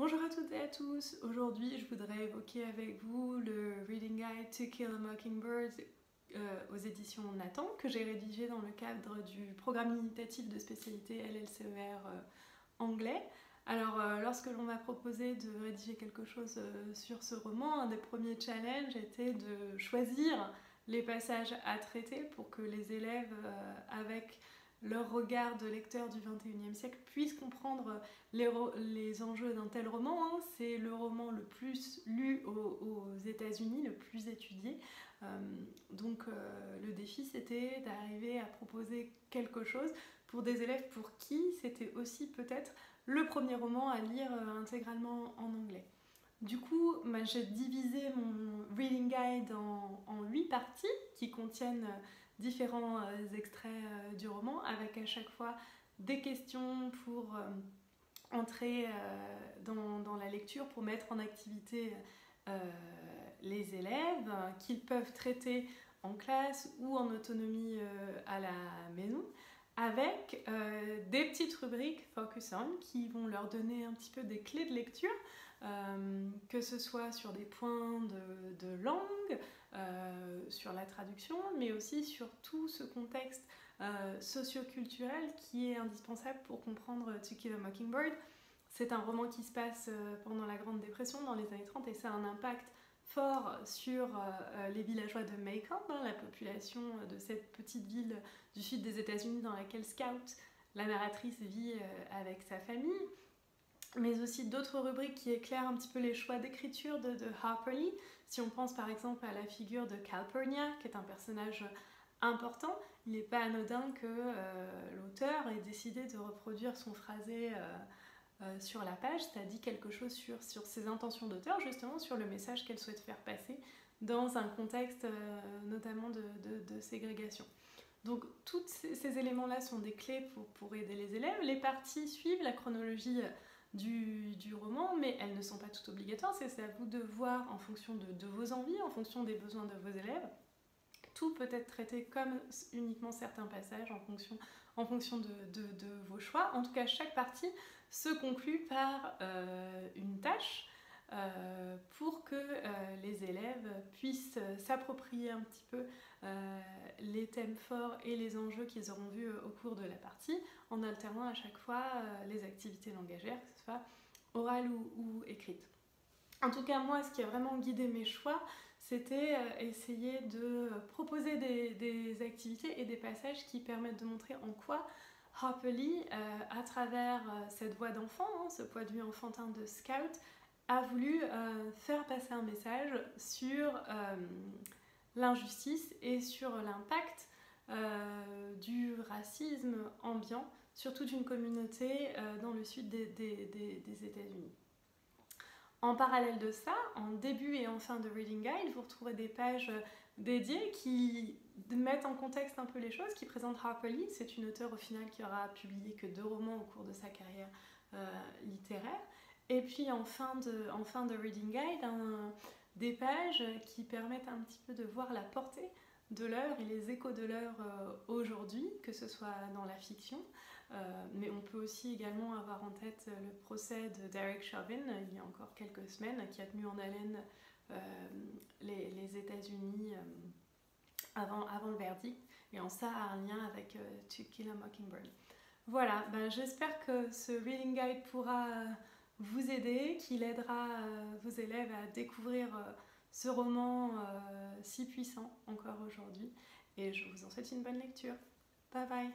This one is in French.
Bonjour à toutes et à tous, aujourd'hui je voudrais évoquer avec vous le Reading Guide To Kill a Mockingbird aux éditions Nathan que j'ai rédigé dans le cadre du programme imitatif de spécialité LLCER anglais. Alors lorsque l'on m'a proposé de rédiger quelque chose sur ce roman, un des premiers challenges était de choisir les passages à traiter pour que les élèves avec leur regard de lecteur du XXIe siècle puissent comprendre les enjeux d'un tel roman. C'est le roman le plus lu aux États-Unis, le plus étudié. Donc le défi c'était d'arriver à proposer quelque chose pour des élèves pour qui c'était aussi peut-être le premier roman à lire intégralement en anglais. Du coup, j'ai divisé mon reading guide en 8 parties qui contiennent différents extraits du roman avec à chaque fois des questions pour entrer dans la lecture, pour mettre en activité les élèves qu'ils peuvent traiter en classe ou en autonomie à la maison, avec des petites rubriques Focus On qui vont leur donner un petit peu des clés de lecture, que ce soit sur des points de langue, sur la traduction, mais aussi sur tout ce contexte socio-culturel qui est indispensable pour comprendre To Kill a Mockingbird. C'est un roman qui se passe pendant la Grande Dépression dans les années 30 et ça a un impact fort sur les villageois de Macomb, la population de cette petite ville du sud des États-Unis dans laquelle Scout, la narratrice, vit avec sa famille, mais aussi d'autres rubriques qui éclairent un petit peu les choix d'écriture de Harper Lee. Si on pense par exemple à la figure de Calpurnia, qui est un personnage important, il n'est pas anodin que l'auteur ait décidé de reproduire son phrasé sur la page. Ça dit quelque chose sur ses intentions d'auteur, justement sur le message qu'elle souhaite faire passer dans un contexte notamment de ségrégation. Donc tous ces éléments-là sont des clés pour aider les élèves. Les parties suivent la chronologie du roman, mais elles ne sont pas toutes obligatoires. C'est à vous de voir en fonction de vos envies, en fonction des besoins de vos élèves. Tout peut être traité comme uniquement certains passages en fonction de vos choix. En tout cas, chaque partie se conclut par une tâche pour que les élèves puissent s'approprier un petit peu les thèmes forts et les enjeux qu'ils auront vus au cours de la partie, en alternant à chaque fois les activités langagières, que ce soit orales ou écrites. En tout cas, moi, ce qui a vraiment guidé mes choix, c'était essayer de proposer des activités et des passages qui permettent de montrer en quoi Harper Lee, à travers cette voix d'enfant, ce point de vue enfantin de Scout, a voulu faire passer un message sur l'injustice et sur l'impact du racisme ambiant sur toute une communauté dans le sud des États-Unis. En parallèle de ça, en début et en fin de Reading Guide, vous retrouverez des pages dédiées qui mettent en contexte un peu les choses, qui présentent Harper Lee. C'est une auteure au final qui aura publié que 2 romans au cours de sa carrière littéraire. Et puis en fin de Reading Guide, des pages qui permettent un petit peu de voir la portée de l'œuvre et les échos de l'œuvre aujourd'hui, que ce soit dans la fiction, mais on peut aussi également avoir en tête le procès de Derek Chauvin il y a encore quelques semaines, qui a tenu en haleine les États-Unis avant le verdict, et en ça a un lien avec To Kill a Mockingbird. Voilà, j'espère que ce Reading Guide pourra vous aider, qu'il aidera vos élèves à découvrir ce roman si puissant encore aujourd'hui, et je vous en souhaite une bonne lecture. Bye bye!